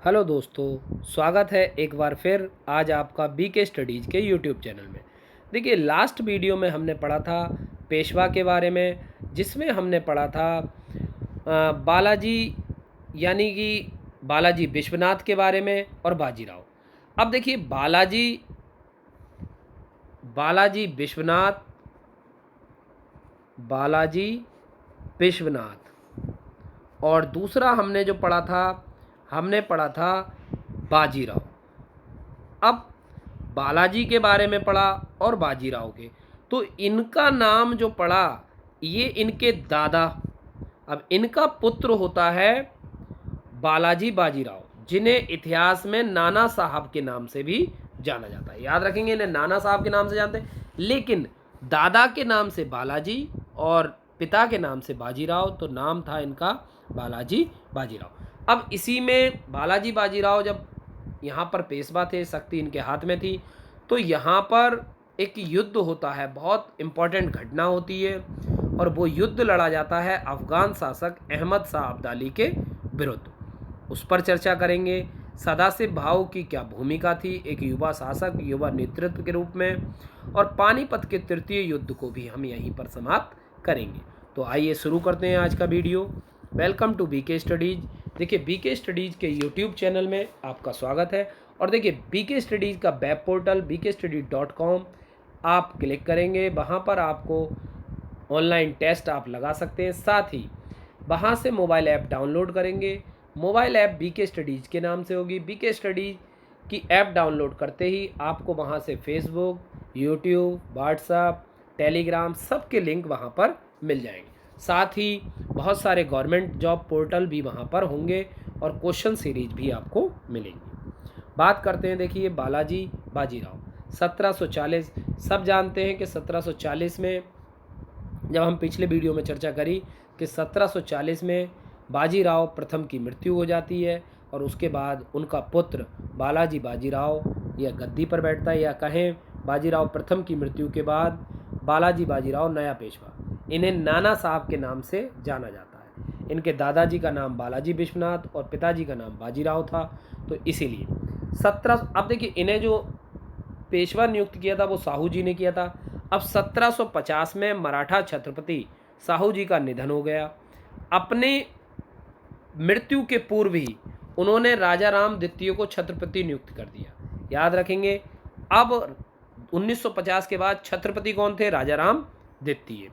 Hello दोस्तों, स्वागत है एक बार फिर आज आपका बीके स्टडीज़ के यूट्यूब चैनल में। देखिए, लास्ट वीडियो में हमने पढ़ा था पेशवा के बारे में, जिसमें हमने पढ़ा था बालाजी, यानी कि बालाजी विश्वनाथ के बारे में और बाजीराव। अब देखिए, बालाजी बालाजी विश्वनाथ, बालाजी विश्वनाथ और दूसरा हमने पढ़ा था बाजीराव। अब बालाजी के बारे में पढ़ा और बाजीराव के, तो इनका नाम जो पढ़ा ये इनके दादा, अब इनका पुत्र होता है बालाजी बाजीराव, जिन्हें इतिहास में नाना साहब के नाम से भी जाना जाता है। याद रखेंगे, इन्हें नाना साहब के नाम से जानते हैं, लेकिन दादा के नाम से बालाजी और पिता के नाम से बाजीराव, तो नाम था इनका बालाजी बाजीराव। अब इसी में बालाजी बाजीराव जब यहाँ पर पेशवा थे, शक्ति इनके हाथ में थी, तो यहाँ पर एक युद्ध होता है, बहुत इम्पोर्टेंट घटना होती है, और वो युद्ध लड़ा जाता है अफगान शासक अहमद शाह अब्दाली के विरुद्ध। उस पर चर्चा करेंगे। सदाशिव भाऊ की क्या भूमिका थी एक युवा शासक, युवा नेतृत्व के रूप में, और पानीपत के तृतीय युद्ध को भी हम यहीं पर समाप्त करेंगे। तो आइए शुरू करते हैं आज का video. Welcome to BK studies. देखिए, बीके स्टडीज़ के यूट्यूब चैनल में आपका स्वागत है। और देखिए, बीके स्टडीज़ का वेब पोर्टल bkstudy.com आप क्लिक करेंगे, वहाँ पर आपको ऑनलाइन टेस्ट आप लगा सकते हैं। साथ ही वहाँ से मोबाइल ऐप डाउनलोड करेंगे। मोबाइल ऐप बीके स्टडीज़ के नाम से होगी। बीके स्टडीज़ की ऐप डाउनलोड करते ही आपको वहाँ से फेसबुक, यूट्यूब, व्हाट्सएप, टेलीग्राम सबके लिंक वहाँ पर मिल जाएंगे। साथ ही बहुत सारे गवर्नमेंट जॉब पोर्टल भी वहाँ पर होंगे और क्वेश्चन सीरीज भी आपको मिलेंगी। बात करते हैं, देखिए, बालाजी बाजीराव 1740। सब जानते हैं कि 1740 में, जब हम पिछले वीडियो में चर्चा करी कि 1740 में बाजीराव प्रथम की मृत्यु हो जाती है, और उसके बाद उनका पुत्र बालाजी बाजीराव यह गद्दी पर बैठता है, या कहें बाजीराव प्रथम की मृत्यु के बाद बालाजी बाजीराव नया पेशवा, इन्हें नाना साहब के नाम से जाना जाता है। इनके दादाजी का नाम बालाजी विश्वनाथ और पिताजी का नाम बाजीराव था, तो इसीलिए अब देखिए, इन्हें जो पेशवा नियुक्त किया था वो साहू जी ने किया था। अब 1750 में मराठा छत्रपति साहू जी का निधन हो गया। अपने मृत्यु के पूर्व ही उन्होंने राजा राम द्वितीय को छत्रपति नियुक्त कर दिया। याद रखेंगे, अब 1950 के बाद छत्रपति कौन थे? राजा राम द्वितीय।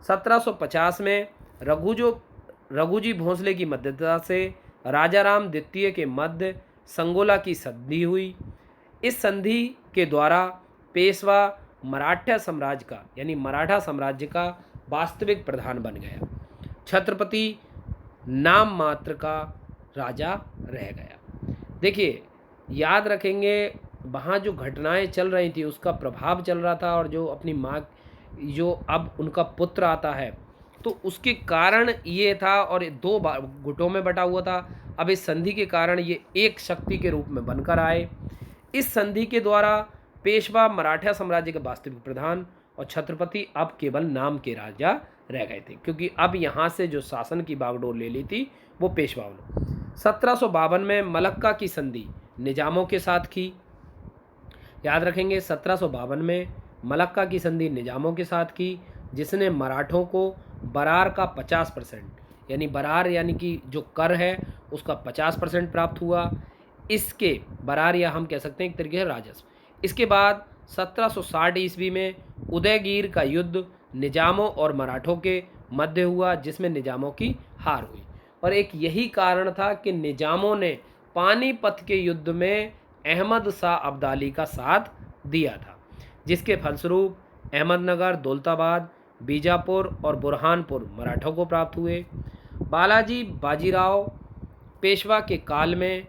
1750 में रघुजी भोंसले की मध्यस्थता से राजा राम द्वितीय के मध्य संगोला की संधि हुई। इस संधि के द्वारा पेशवा मराठा साम्राज्य का, यानी मराठा साम्राज्य का वास्तविक प्रधान बन गया। छत्रपति नाम मात्र का राजा रह गया। देखिए, याद रखेंगे, वहाँ जो घटनाएं चल रही थी उसका प्रभाव चल रहा था, और जो अपनी माँ, जो अब उनका पुत्र आता है, तो उसके कारण ये था, और दो गुटों में बटा हुआ था। अब इस संधि के कारण ये एक शक्ति के रूप में बनकर आए। इस संधि के द्वारा पेशवा मराठा साम्राज्य के वास्तविक प्रधान और छत्रपति अब केवल नाम के राजा रह गए थे, क्योंकि अब यहाँ से जो शासन की बागडोर ले ली थी वो पेशवाओं ने। 1752 में मलक्का की संधि निजामों के साथ की। याद रखेंगे, 1752 में मलक्का की संधि निजामों के साथ की, जिसने मराठों को बरार का 50%, यानी बरार यानी कि जो कर है उसका 50% प्राप्त हुआ। इसके बरार, या हम कह सकते हैं एक तरीके से राजस्व। इसके बाद 1760 ईस्वी में उदयगीर का युद्ध निजामों और मराठों के मध्य हुआ, जिसमें निजामों की हार हुई, और एक यही कारण था कि निजामों ने पानीपत के युद्ध में अहमद शाह अब्दाली का साथ दिया था, जिसके फलस्वरूप अहमदनगर, दौलताबाद, बीजापुर और बुरहानपुर मराठों को प्राप्त हुए। बालाजी बाजीराव पेशवा के काल में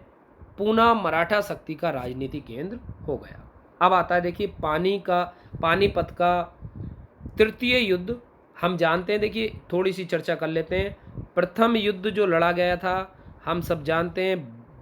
पूना मराठा शक्ति का राजनीतिक केंद्र हो गया। अब आता है, देखिए, पानीपत का तृतीय युद्ध हम जानते हैं। देखिए, थोड़ी सी चर्चा कर लेते हैं। प्रथम युद्ध जो लड़ा गया था, हम सब जानते हैं,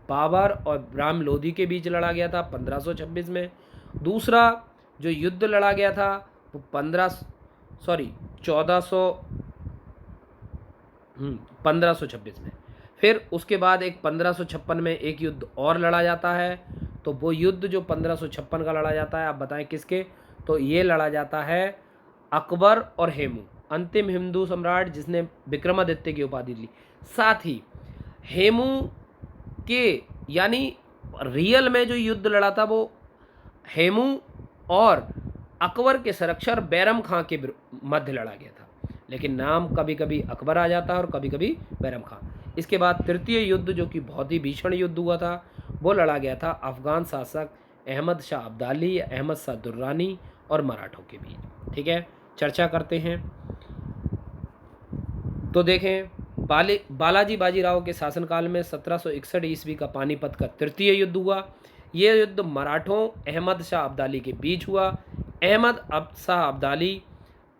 बाबर और राम लोधी के बीच लड़ा गया था 1526 में। दूसरा जो युद्ध लड़ा गया था वो 1526 में। फिर उसके बाद एक 1556 में एक युद्ध और लड़ा जाता है। तो वो युद्ध जो 1556 का लड़ा जाता है, आप बताएं किसके? तो ये लड़ा जाता है अकबर और हेमू, अंतिम हिंदू सम्राट जिसने विक्रमादित्य की उपाधि ली। साथ ही हेमू के, यानी रियल में जो युद्ध लड़ा था वो हेमू और अकबर के संरक्षक बैरम खां के मध्य लड़ा गया था, लेकिन नाम कभी कभी अकबर आ जाता है और कभी कभी बैरम खां। इसके बाद तृतीय युद्ध जो कि बहुत ही भीषण युद्ध हुआ था, वो लड़ा गया था अफगान शासक अहमद शाह अब्दाली, अहमद शाह दुर्रानी और मराठों के बीच। ठीक है, चर्चा करते हैं। तो देखें, बालाजी बाजीराव के शासनकाल में 1761 ईस्वी का पानीपत का तृतीय युद्ध हुआ। यह युद्ध मराठों अहमद शाह अब्दाली के बीच हुआ। अहमद शाह अब्दाली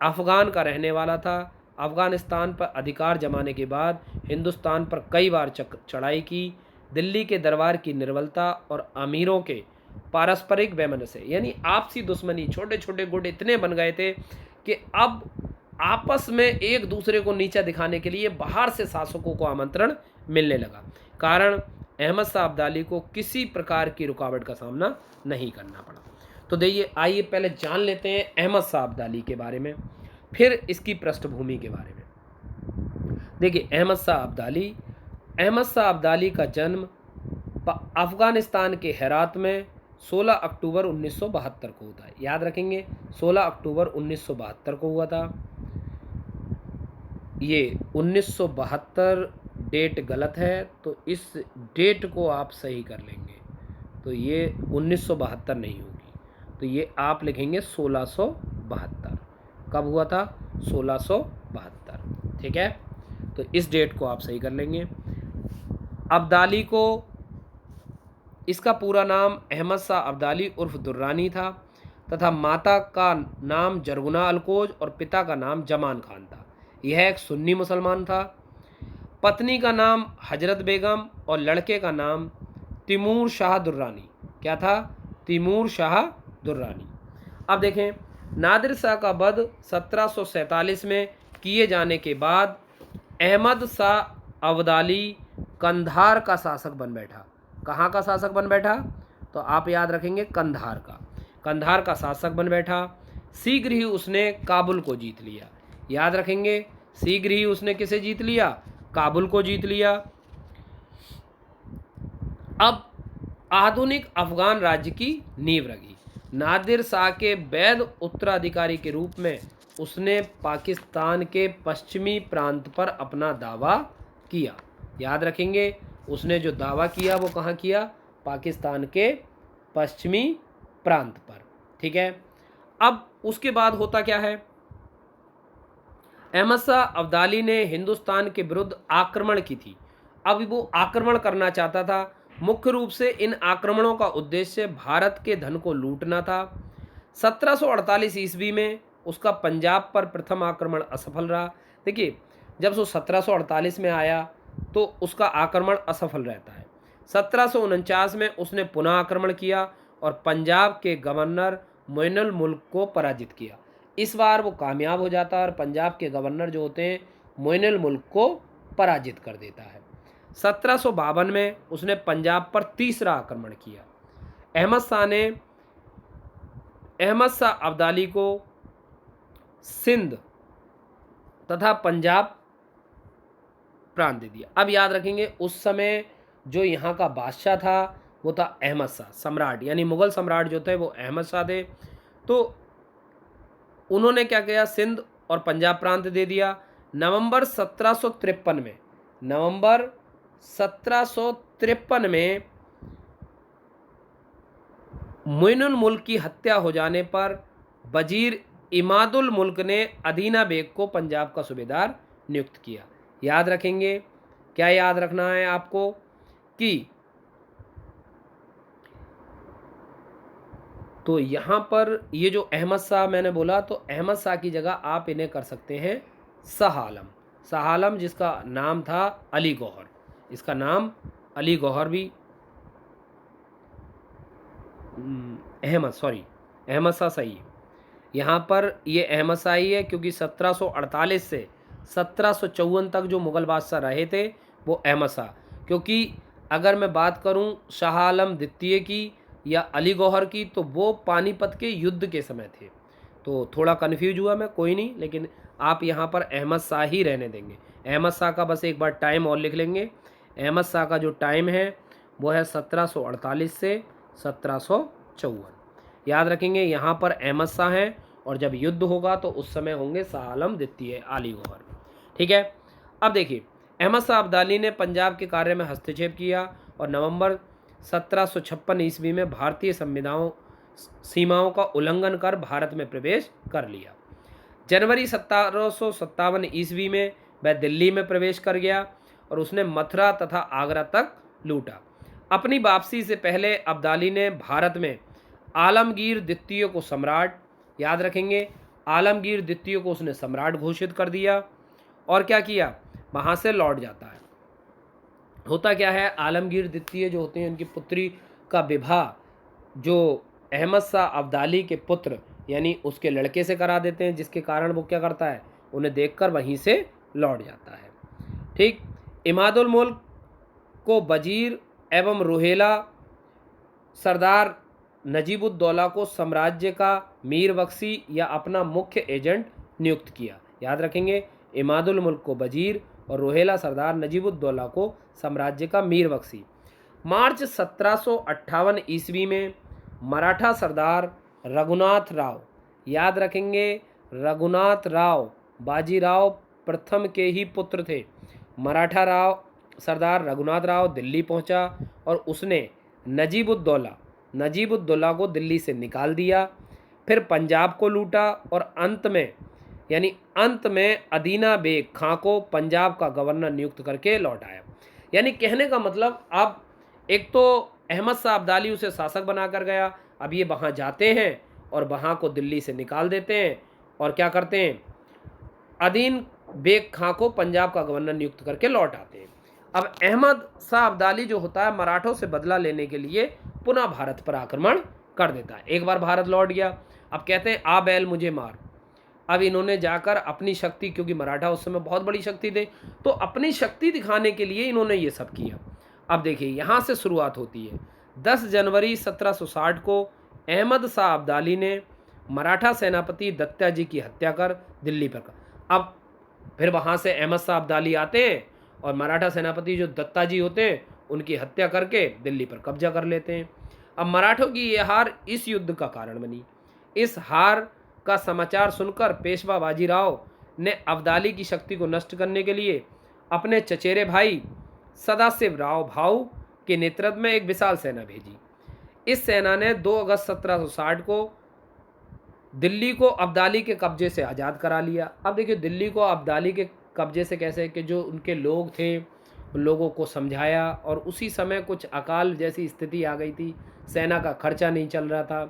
अफगान का रहने वाला था। अफगानिस्तान पर अधिकार जमाने के बाद हिंदुस्तान पर कई बार चढ़ाई की। दिल्ली के दरबार की निर्बलता और अमीरों के पारस्परिक वैमनस्य, यानी आपसी दुश्मनी, छोटे छोटे गुट इतने बन गए थे कि अब आपस में एक दूसरे को नीचा दिखाने के लिए बाहर से शासकों को आमंत्रण मिलने लगा। कारण अहमद शाह अब्दाली को किसी प्रकार की रुकावट का सामना नहीं करना पड़ा। तो देखिए, आइए पहले जान लेते हैं अहमद शाह अब्दाली के बारे में, फिर इसकी पृष्ठभूमि के बारे में। देखिए, अहमद शाह अब्दाली का जन्म अफगानिस्तान के हेरात में 16 अक्टूबर 1972 को होता है। याद रखेंगे, 16 अक्टूबर 1972 को हुआ था। ये 1972 डेट गलत है, तो इस डेट को आप सही कर लेंगे। तो ये 1972 नहीं होगी, तो ये आप लिखेंगे 1672। कब हुआ था? 1672। ठीक है, तो इस डेट को आप सही कर लेंगे। अब्दाली को, इसका पूरा नाम अहमद शाह अब्दाली उर्फ दुर्रानी था तथा माता का नाम जरगुना अलकोज और पिता का नाम जमान खान था। यह एक सुन्नी मुसलमान था। पत्नी का नाम हजरत बेगम और लड़के का नाम तिमूर शाह दुर्रानी। क्या था? तिमूर शाह दुर्रानी। अब देखें, नादिर शाह का वध 1747 में किए जाने के बाद अहमद शाह अब्दाली कंधार का शासक बन बैठा। कहाँ का शासक बन बैठा? तो आप याद रखेंगे, कंधार का शासक बन बैठा। शीघ्र ही उसने काबुल को जीत लिया। याद रखेंगे, शीघ्र ही उसने किसे जीत लिया? काबुल को जीत लिया। अब आधुनिक अफगान राज्य की नींव रखी। नादिर शाह के वैध उत्तराधिकारी के रूप में उसने पाकिस्तान के पश्चिमी प्रांत पर अपना दावा किया। याद रखेंगे, उसने जो दावा किया वो कहाँ किया? पाकिस्तान के पश्चिमी प्रांत पर। ठीक है, अब उसके बाद होता क्या है? अहमद शाह अब्दाली ने हिंदुस्तान के विरुद्ध आक्रमण की थी। अब वो आक्रमण करना चाहता था। मुख्य रूप से इन आक्रमणों का उद्देश्य भारत के धन को लूटना था। 1748 ईस्वी में उसका पंजाब पर प्रथम आक्रमण असफल रहा। देखिए, जब वो 1748 में आया तो उसका आक्रमण असफल रहता है। 1749 में उसने पुनः आक्रमण किया और पंजाब के गवर्नर मोइनुल मुल्क को पराजित किया। इस बार वो कामयाब हो जाता है और पंजाब के गवर्नर जो होते हैं मोइनुल मुल्क को पराजित कर देता है। 1752 में उसने पंजाब पर तीसरा आक्रमण किया। अहमद शाह अब्दाली को सिंध तथा पंजाब प्रांत दे दिया। अब याद रखेंगे, उस समय जो यहाँ का बादशाह था वो था अहमद शाह, सम्राट, यानी मुगल सम्राट जो थे वो अहमद शाह थे। तो उन्होंने क्या किया? सिंध और पंजाब प्रांत दे दिया। नवंबर 1753 में मोइनुल मुल्क की हत्या हो जाने पर वजीर इमादुल मुल्क ने अदीना बेग को पंजाब का सूबेदार नियुक्त किया। याद रखेंगे, क्या याद रखना है आपको कि तो यहाँ पर ये जो अहमद शाह मैंने बोला, तो अहमद शाह की जगह आप इन्हें कर सकते हैं शाह आलम, जिसका नाम था अली गौहर। इसका नाम अली गौहर भी अहमद शाह सही है। यहाँ पर ये अहमद शाह ही है, क्योंकि 1748 से 1754 तक जो मुग़ल बादशाह रहे थे वो अहमद शाह। क्योंकि अगर मैं बात करूं शाह आलम द्वितीय की या अली गौहर की, तो वो पानीपत के युद्ध के समय थे। तो थोड़ा कन्फ्यूज हुआ मैं, कोई नहीं, लेकिन आप यहाँ पर अहमद शाह ही रहने देंगे। अहमद शाह का बस एक बार टाइम और लिख लेंगे। अहमद शाह का जो टाइम है वो है 1748 से 1754। याद रखेंगे, यहाँ पर अहमद शाह हैं, और जब युद्ध होगा तो उस समय होंगे शाह आलम द्वितीय, अली गौहर। ठीक है। अब देखिए, अहमद शाह अब्दाली ने पंजाब के कार्य में हस्तक्षेप किया और नवंबर 1756 ईस्वी में भारतीय संविधान सीमाओं का उल्लंघन कर भारत में प्रवेश कर लिया। जनवरी 1757 ईस्वी में वह दिल्ली में प्रवेश कर गया और उसने मथुरा तथा आगरा तक लूटा। अपनी वापसी से पहले अब्दाली ने भारत में आलमगीर द्वितीय को सम्राट, याद रखेंगे, आलमगीर द्वितीय को उसने सम्राट घोषित कर दिया। और क्या किया, वहाँ से लौट जाता है। होता क्या है, आलमगीर द्वितीय जो होते हैं, उनकी पुत्री का विवाह जो अहमद शाह अब्दाली के पुत्र यानी उसके लड़के से करा देते हैं, जिसके कारण वो क्या करता है, उन्हें देखकर वहीं से लौट जाता है। ठीक। इमादुल मुल्क को वजीर एवं रोहेला सरदार नजीबुद्दौला को साम्राज्य का मीर बख्शी या अपना मुख्य एजेंट नियुक्त किया। याद रखेंगे, इमादुल मुल्क को वजीर और रोहेला सरदार नजीबुद्दौला को साम्राज्य का मीर बख्शी। मार्च 1758 ईस्वी में मराठा सरदार रघुनाथ राव, याद रखेंगे, रघुनाथ राव बाजीराव प्रथम के ही पुत्र थे। मराठा राव सरदार रघुनाथ राव दिल्ली पहुंचा और उसने नजीबुद्दौला को दिल्ली से निकाल दिया। फिर पंजाब को लूटा और अंत में अदीना बेग खां को पंजाब का गवर्नर नियुक्त करके लौट आया। यानी कहने का मतलब, अब एक तो अहमद शाह अब्दाली उसे शासक बनाकर गया, अब ये वहाँ जाते हैं और वहाँ को दिल्ली से निकाल देते हैं और क्या करते हैं, अदीन बेग खां को पंजाब का गवर्नर नियुक्त करके लौट आते हैं। अब अहमद शाह अब्दाली जो होता है, मराठों से बदला लेने के लिए पुनः भारत पर आक्रमण कर देता है। एक बार भारत लौट गया, अब कहते हैं आ बैल मुझे मार। अब इन्होंने जाकर अपनी शक्ति, क्योंकि मराठा उस समय बहुत बड़ी शक्ति थे, तो अपनी शक्ति दिखाने के लिए इन्होंने ये सब किया। अब देखिए, यहाँ से शुरुआत होती है। 10 जनवरी 1760 को अहमद शाह अब्दाली ने मराठा सेनापति दत्ता जी की हत्या कर दिल्ली पर। अब फिर वहाँ से अहमद शाह अब्दाली आते हैं और मराठा सेनापति जो दत्ता जी होते हैं उनकी हत्या करके दिल्ली पर कब्जा कर लेते हैं। अब मराठों की ये हार इस युद्ध का कारण बनी। इस हार का समाचार सुनकर पेशवा बाजीराव ने अब्दाली की शक्ति को नष्ट करने के लिए अपने चचेरे भाई सदाशिव राव भाऊ के नेतृत्व में एक विशाल सेना भेजी। इस सेना ने 2 अगस्त 1760 को दिल्ली को अब्दाली के कब्जे से आज़ाद करा लिया। अब देखिए, दिल्ली को अब्दाली के कब्जे से कैसे, कि जो उनके लोग थे उन लोगों को समझाया, और उसी समय कुछ अकाल जैसी स्थिति आ गई थी, सेना का खर्चा नहीं चल रहा था,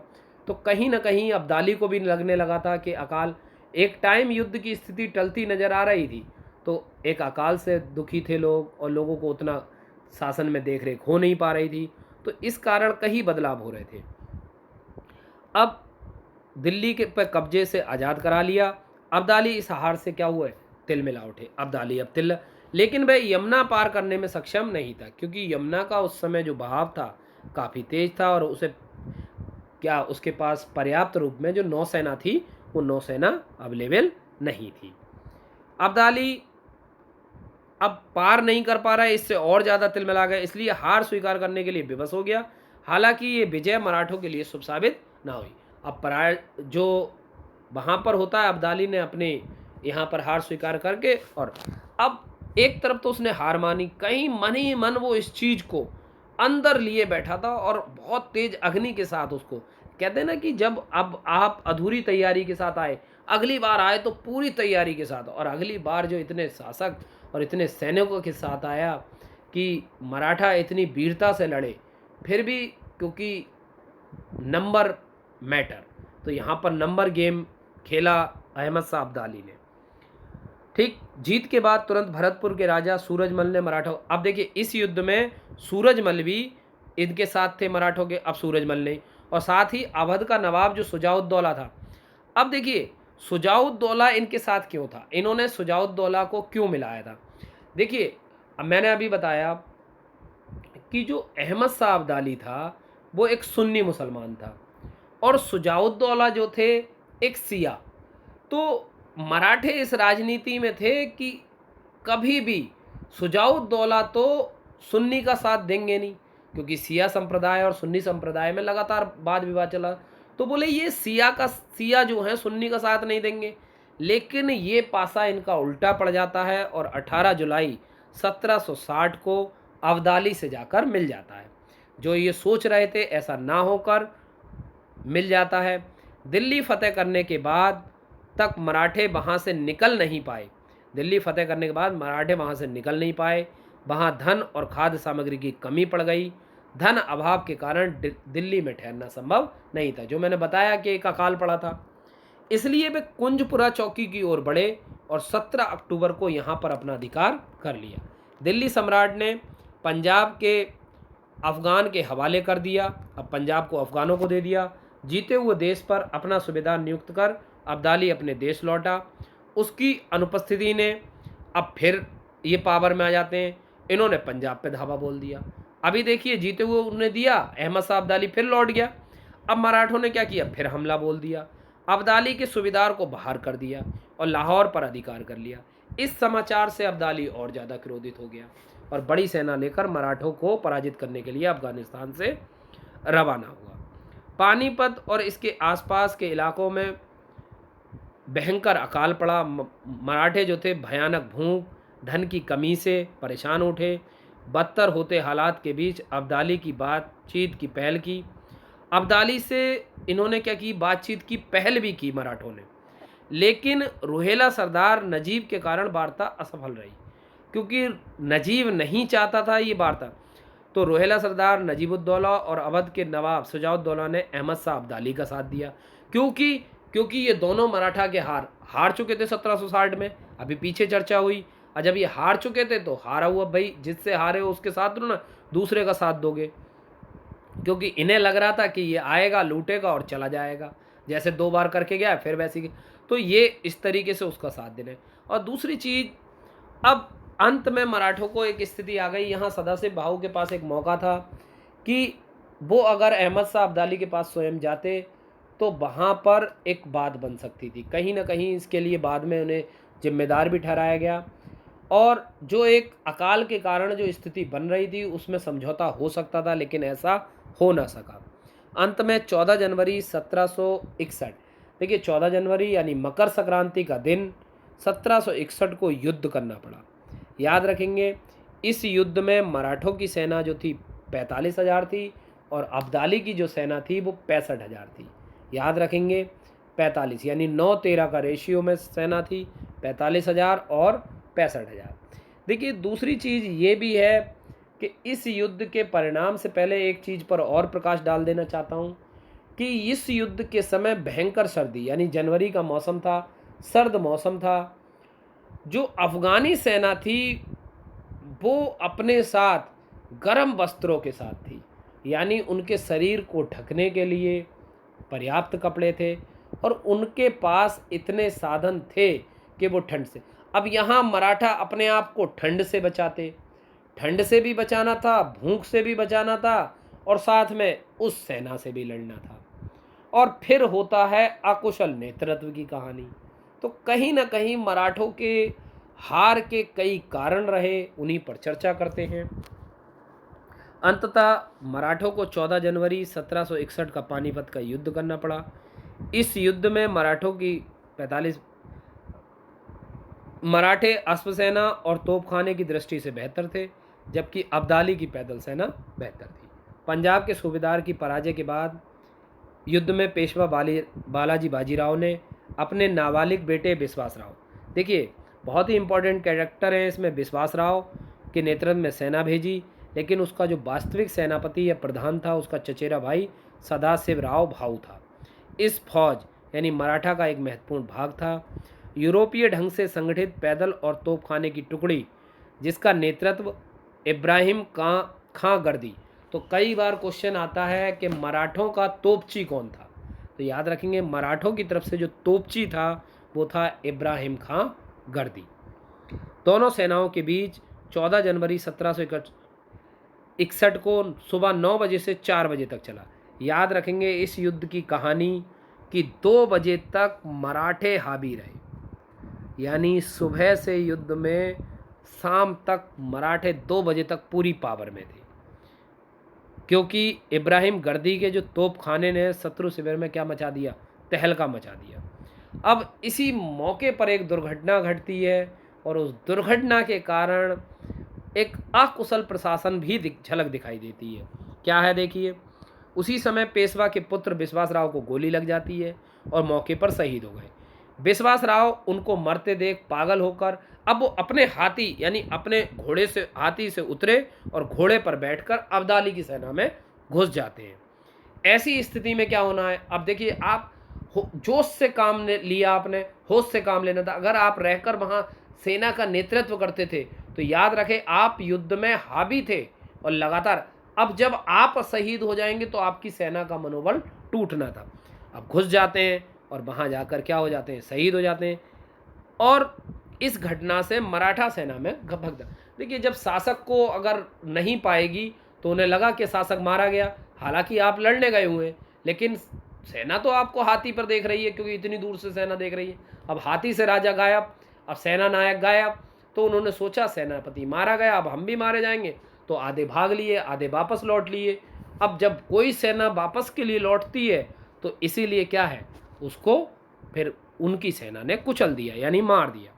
तो कहीं ना कहीं अब्दाली को भी लगने लगा था कि अकाल, एक टाइम युद्ध की स्थिति टलती नज़र आ रही थी, तो एक अकाल से दुखी थे लोग और लोगों को उतना शासन में देख रेख हो नहीं पा रही थी, तो इस कारण कई बदलाव हो रहे थे। अब दिल्ली के पर कब्जे से आज़ाद करा लिया। अब्दाली इस हार से क्या हुए, तिल मिला उठे। अब्दाली अब तिल, लेकिन वह यमुना पार करने में सक्षम नहीं था, क्योंकि यमुना का उस समय जो बहाव था काफ़ी तेज था और उसे क्या, उसके पास पर्याप्त रूप में जो नौसेना थी वो नौसेना अवेलेबल नहीं थी। अब्दाली अब पार नहीं कर पा रहा है, इससे और ज़्यादा तिल मिला गया, इसलिए हार स्वीकार करने के लिए विवश हो गया। हालांकि ये विजय मराठों के लिए शुभ साबित ना हुई। अब पराय जो वहाँ पर होता है, अब्दाली ने अपने यहाँ पर हार स्वीकार करके, और अब एक तरफ तो उसने हार मानी, कहीं मन ही मन वो इस चीज़ को अंदर लिए बैठा था और बहुत तेज अग्नि के साथ उसको, कहते हैं ना कि जब अब आप अधूरी तैयारी के साथ आए, अगली बार आए तो पूरी तैयारी के साथ, और अगली बार जो इतने शासक और इतने सैनिकों के साथ आया कि मराठा इतनी वीरता से लड़े, फिर भी क्योंकि नंबर मैटर, तो यहाँ पर नंबर गेम खेला अहमद शाह अब्दाली ने। ठीक। जीत के बाद तुरंत भरतपुर के राजा सूरजमल ने मराठों, अब देखिए इस युद्ध में सूरजमल भी इनके साथ थे मराठों के, अब सूरजमल ने, और साथ ही अवध का नवाब जो सुजाउद्दौला था। अब देखिए सुजाउद्दौला इनके साथ क्यों था, इन्होंने सुजाउद्दौला को क्यों मिलाया था। देखिए अब मैंने अभी बताया कि जो अहमद शाह अब्दाली था वो एक सुन्नी मुसलमान था और शुजाउद्दौला जो थे एक सिया। तो मराठे इस राजनीति में थे कि कभी भी शुजाउद्दौला तो सुन्नी का साथ देंगे नहीं, क्योंकि सिया संप्रदाय और सुन्नी संप्रदाय में लगातार वाद विवाद चला। तो बोले ये सिया जो है सुन्नी का साथ नहीं देंगे। लेकिन ये पासा इनका उल्टा पड़ जाता है और 18 जुलाई 1760 को अब्दाली से जाकर मिल जाता है। जो ये सोच रहे थे ऐसा ना होकर मिल जाता है। दिल्ली फतेह करने के बाद तक मराठे वहाँ से निकल नहीं पाए। दिल्ली फतेह करने के बाद मराठे वहाँ से निकल नहीं पाए। वहाँ धन और खाद्य सामग्री की कमी पड़ गई। धन अभाव के कारण दिल्ली में ठहरना संभव नहीं था। जो मैंने बताया कि एक अकाल पड़ा था, इसलिए वे कुंजपुरा चौकी की ओर बढ़े और 17 अक्टूबर को यहाँ पर अपना अधिकार कर लिया। दिल्ली सम्राट ने पंजाब के अफगान के हवाले कर दिया। अब पंजाब को अफगानों को दे दिया। जीते हुए देश पर अपना सूबेदार नियुक्त कर अब्दाली अपने देश लौटा। उसकी अनुपस्थिति ने अब फिर ये पावर में आ जाते हैं। इन्होंने पंजाब पे धावा बोल दिया। अभी देखिए जीते हुए उन्होंने दिया, अहमद शाह अब्दाली फिर लौट गया। अब मराठों ने क्या किया, फिर हमला बोल दिया। अब्दाली के सूबेदार को बाहर कर दिया और लाहौर पर अधिकार कर लिया। इस समाचार से अब्दाली और ज़्यादा क्रोधित हो गया और बड़ी सेना लेकर मराठों को पराजित करने के लिए अफगानिस्तान से रवाना हुआ। पानीपत और इसके आसपास के इलाकों में भयंकर अकाल पड़ा। मराठे जो थे भयानक भूख, धन की कमी से परेशान उठे। बदतर होते हालात के बीच अब्दाली की बातचीत की पहल की। अब्दाली से इन्होंने क्या की, बातचीत की पहल भी की मराठों ने, लेकिन रोहेला सरदार नजीब के कारण वार्ता असफल रही, क्योंकि नजीब नहीं चाहता था ये वार्ता। तो रोहेला सरदार नजीबुद्दौला और अवध के नवाब शुजाउद्दौला ने अहमद शाह अब्दाली का साथ दिया, क्योंकि ये दोनों मराठा के हार चुके थे 1760 में। अभी पीछे चर्चा हुई, और जब ये हार चुके थे तो हारा हुआ भाई, जिससे हारे हो उसके साथ ना दूसरे का साथ दोगे, क्योंकि इन्हें लग रहा था कि ये आएगा लूटेगा और चला जाएगा, जैसे 2 बार करके गया फिर वैसी। तो ये इस तरीके से उसका साथ देने। और दूसरी चीज़, अब अंत में मराठों को एक स्थिति आ गई, यहाँ सदाशिव भाऊ के पास एक मौका था कि वो अगर अहमद शाह अब्दाली के पास स्वयं जाते तो वहाँ पर एक बात बन सकती थी। कहीं ना कहीं इसके लिए बाद में उन्हें जिम्मेदार भी ठहराया गया और जो एक अकाल के कारण जो स्थिति बन रही थी उसमें समझौता हो सकता था, लेकिन ऐसा हो ना सका। अंत में 14 जनवरी 1761, देखिए 14 जनवरी यानी मकर संक्रांति का दिन 1761 को युद्ध करना पड़ा। याद रखेंगे, इस युद्ध में मराठों की सेना जो थी 45,000 थी और अब्दाली की जो सेना थी वो 65,000 थी। याद रखेंगे 45 यानी 9-13 का रेशियो में सेना थी, 45,000 और 65,000। देखिए दूसरी चीज़ ये भी है कि इस युद्ध के परिणाम से पहले एक चीज़ पर और प्रकाश डाल देना चाहता हूँ कि इस युद्ध के समय भयंकर सर्दी यानी जनवरी का मौसम था, सर्द मौसम था। जो अफ़गानी सेना थी वो अपने साथ गर्म वस्त्रों के साथ थी, यानी उनके शरीर को ढकने के लिए पर्याप्त कपड़े थे और उनके पास इतने साधन थे कि वो ठंड से। अब यहाँ मराठा अपने आप को ठंड से बचाते, ठंड से भी बचाना था, भूख से भी बचाना था और साथ में उस सेना से भी लड़ना था। और फिर होता है अकुशल नेतृत्व की कहानी। तो कहीं ना कहीं मराठों के हार के कई कारण रहे, उन्हीं पर चर्चा करते हैं। अंततः मराठों को 14 जनवरी 1761 का पानीपत का युद्ध करना पड़ा। इस युद्ध में मराठे अश्वसेना और तोपखाने की दृष्टि से बेहतर थे, जबकि अब्दाली की पैदल सेना बेहतर थी। पंजाब के सूबेदार की पराजय के बाद युद्ध में पेशवा बालाजी बाजीराव ने अपने नाबालिग बेटे विश्वास राव, देखिए बहुत ही इंपॉर्टेंट कैरेक्टर हैं इसमें, विश्वास राव के नेतृत्व में सेना भेजी, लेकिन उसका जो वास्तविक सेनापति या प्रधान था उसका चचेरा भाई सदाशिव राव भाऊ था। इस फौज यानी मराठा का एक महत्वपूर्ण भाग था। यूरोपीय ढंग से संगठित पैदल और तोपखाने की टुकड़ी जिसका नेतृत्व इब्राहिम खां गर्दी। तो कई बार क्वेश्चन आता है कि मराठों का तोपची कौन था, तो याद रखेंगे मराठों की तरफ से जो तोपची था वो था इब्राहिम खां गर्दी। दोनों सेनाओं के बीच 14 जनवरी 1761 को सुबह 9 बजे से 4 बजे तक चला। याद रखेंगे इस युद्ध की कहानी कि 2 बजे तक मराठे हावी रहे, यानी सुबह से युद्ध में शाम तक मराठे 2 बजे तक पूरी पावर में थे, क्योंकि इब्राहिम गर्दी के जो तोपखाने ने शत्रु शिविर में क्या मचा दिया, तहलका मचा दिया। अब इसी मौके पर एक दुर्घटना घटती है और उस दुर्घटना के कारण एक अकुशल प्रशासन भी झलक दिखाई देती है। क्या है देखिए, उसी समय पेशवा के पुत्र विश्वास राव को गोली लग जाती है और मौके पर शहीद हो गए। विश्वास राव उनको मरते देख पागल होकर अब वो अपने हाथी यानी अपने घोड़े से हाथी से उतरे और घोड़े पर बैठकर अब्दाली की सेना में घुस जाते हैं। ऐसी स्थिति में क्या होना है, अब देखिए आप जोश से काम लिया, आपने होश से काम लेना था। अगर आप रहकर वहां सेना का नेतृत्व करते थे तो याद रखें आप युद्ध में हावी थे और लगातार। अब जब आप शहीद हो जाएंगे तो आपकी सेना का मनोबल टूटना था। अब घुस जाते हैं और वहां जाकर क्या हो जाते हैं, शहीद हो जाते हैं। और इस घटना से मराठा सेना में भगदड़। देखिए जब शासक को अगर नहीं पाएगी तो उन्हें लगा कि शासक मारा गया, हालांकि आप लड़ने गए हुए हैं लेकिन सेना तो आपको हाथी पर देख रही है, क्योंकि इतनी दूर से सेना देख रही है। अब हाथी से राजा गायब, अब सेना नायक गायब, तो उन्होंने सोचा सेनापति मारा गया, अब हम भी मारे जाएंगे। तो आधे भाग लिए, आधे वापस लौट लिए। अब जब कोई सेना वापस के लिए लौटती है तो इसीलिए क्या है, उसको फिर उनकी सेना ने कुचल दिया यानी मार दिया।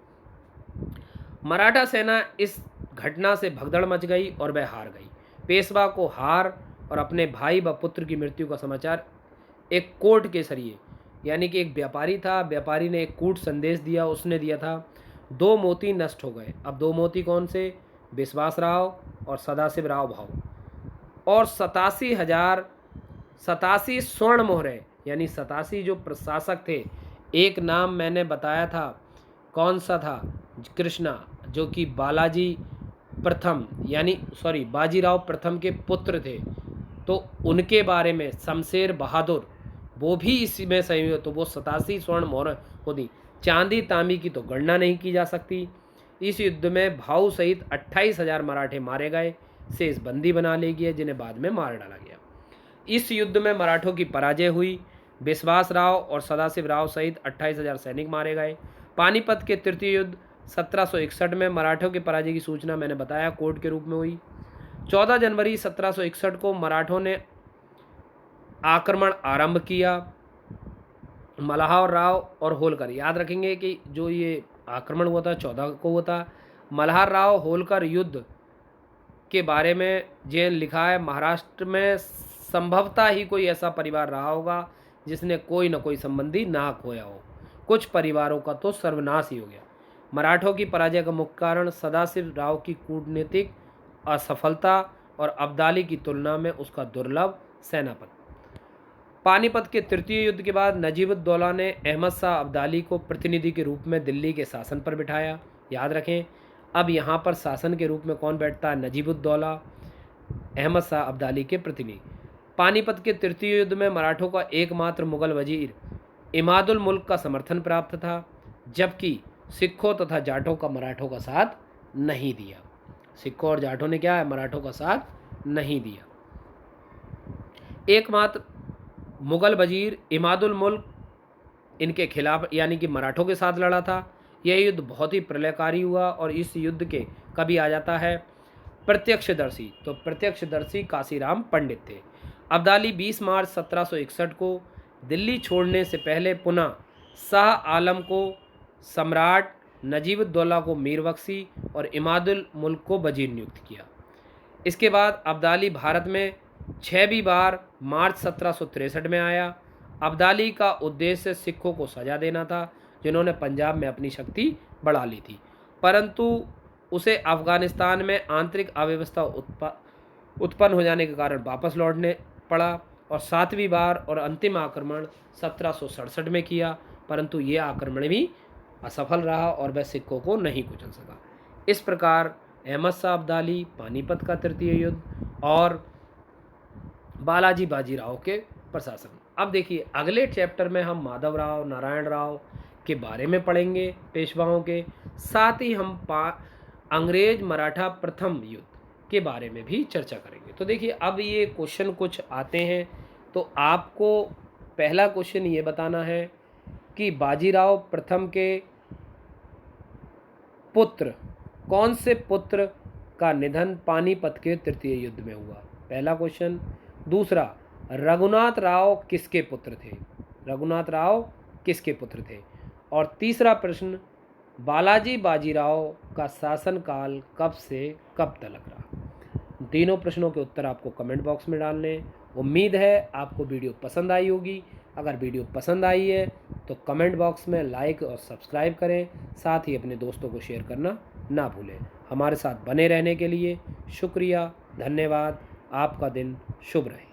मराठा सेना इस घटना से भगदड़ मच गई और वह हार गई। पेशवा को हार और अपने भाई व पुत्र की मृत्यु का समाचार एक कोर्ट के जरिए, यानी कि एक व्यापारी था, व्यापारी ने एक कूट संदेश दिया, उसने दिया था 2 मोती नष्ट हो गए। अब 2 मोती कौन से, विश्वास राव और सदाशिव राव भाव, और 87 स्वर्ण मोहरे, यानी 87 जो प्रशासक थे। एक नाम मैंने बताया था, कौन सा था, कृष्णा, जो कि बालाजी प्रथम यानी बाजीराव प्रथम के पुत्र थे। तो उनके बारे में शमशेर बहादुर वो भी इसमें सही हो, तो वो 87 स्वर्ण मोहर को दी। चांदी तांबी की तो गणना नहीं की जा सकती। इस युद्ध में भाऊ सहित 28,000 मराठे मारे गए, शेष बंदी बना ले गए जिन्हें बाद में मार डाला गया। इस युद्ध में मराठों की पराजय हुई। विश्वास राव और सदाशिव राव सहित 28,000 सैनिक मारे गए। पानीपत के तृतीय युद्ध 1761 में मराठों की पराजय की सूचना मैंने बताया कोर्ट के रूप में हुई। 14 जनवरी 1761 को मराठों ने आक्रमण आरंभ किया। मल्हार राव और होलकर, याद रखेंगे कि जो ये आक्रमण हुआ था 14 को हुआ था। मल्हार राव होलकर युद्ध के बारे में जो लिखा है, महाराष्ट्र में संभवतः ही कोई ऐसा परिवार रहा होगा जिसने कोई न कोई संबंधी ना खोया हो। कुछ परिवारों का तो सर्वनाश ही हो गया। मराठों की पराजय का मुख्य कारण सदाशिव राव की कूटनीतिक असफलता और अब्दाली की तुलना में उसका दुर्लभ सेनापति। पानीपत के तृतीय युद्ध के बाद नजीबुद्दौला ने अहमद शाह अब्दाली को प्रतिनिधि के रूप में दिल्ली के शासन पर बिठाया। याद रखें अब यहाँ पर शासन के रूप में कौन बैठता है, नजीबुद्दौला, अहमद शाह अब्दाली के प्रतिनिधि। पानीपत के तृतीय युद्ध में मराठों का एकमात्र मुगल वजीर इमादुल मुल्क का समर्थन प्राप्त था, जबकि सिखों तथा जाटों का मराठों का साथ नहीं दिया। सिखों और जाटों ने क्या है, मराठों का साथ नहीं दिया। एकमात्र मुगल वजीर इमादुल मुल्क इनके खिलाफ यानी कि मराठों के साथ लड़ा था। यह युद्ध बहुत ही प्रलयकारी हुआ और इस युद्ध के कभी आ जाता है प्रत्यक्षदर्शी, तो प्रत्यक्षदर्शी काशीराम पंडित थे। अब्दाली 20 मार्च 1761 को दिल्ली छोड़ने से पहले पुनः शाह आलम को सम्राट, नजीबुद्दौला को मीर बख्शी और इमादुल मुल्क को वजीर नियुक्त किया। इसके बाद अब्दाली भारत में 6वीं बार मार्च 1763 में आया। अब्दाली का उद्देश्य सिखों को सजा देना था जिन्होंने पंजाब में अपनी शक्ति बढ़ा ली थी, परंतु उसे अफगानिस्तान में आंतरिक अव्यवस्था उत्पन्न हो जाने के कारण वापस लौटने पड़ा और 7वीं बार और अंतिम आक्रमण 1767 में किया, परंतु ये आक्रमण भी असफल रहा और वह सिखों को नहीं कुचल सका। इस प्रकार अहमद शाह अब्दाली, पानीपत का तृतीय युद्ध और बालाजी बाजीराव के प्रशासन। अब देखिए अगले चैप्टर में हम माधव राव, नारायण राव के बारे में पढ़ेंगे, पेशवाओं के। साथ ही हम अंग्रेज मराठा प्रथम युद्ध के बारे में भी चर्चा करेंगे। तो देखिए अब ये क्वेश्चन कुछ आते हैं, तो आपको पहला क्वेश्चन ये बताना है कि बाजीराव प्रथम के पुत्र, कौन से पुत्र का निधन पानीपत के तृतीय युद्ध में हुआ? पहला क्वेश्चन। दूसरा, रघुनाथ राव किसके पुत्र थे? रघुनाथ राव किसके पुत्र थे? और तीसरा प्रश्न, बालाजी बाजीराव का शासनकाल कब से कब तक रहा? तीनों प्रश्नों के उत्तर आपको कमेंट बॉक्स में डालने हैं। उम्मीद है आपको वीडियो पसंद आई होगी। अगर वीडियो पसंद आई है तो कमेंट बॉक्स में लाइक और सब्सक्राइब करें, साथ ही अपने दोस्तों को शेयर करना ना भूलें। हमारे साथ बने रहने के लिए शुक्रिया, धन्यवाद। आपका दिन शुभ रहे।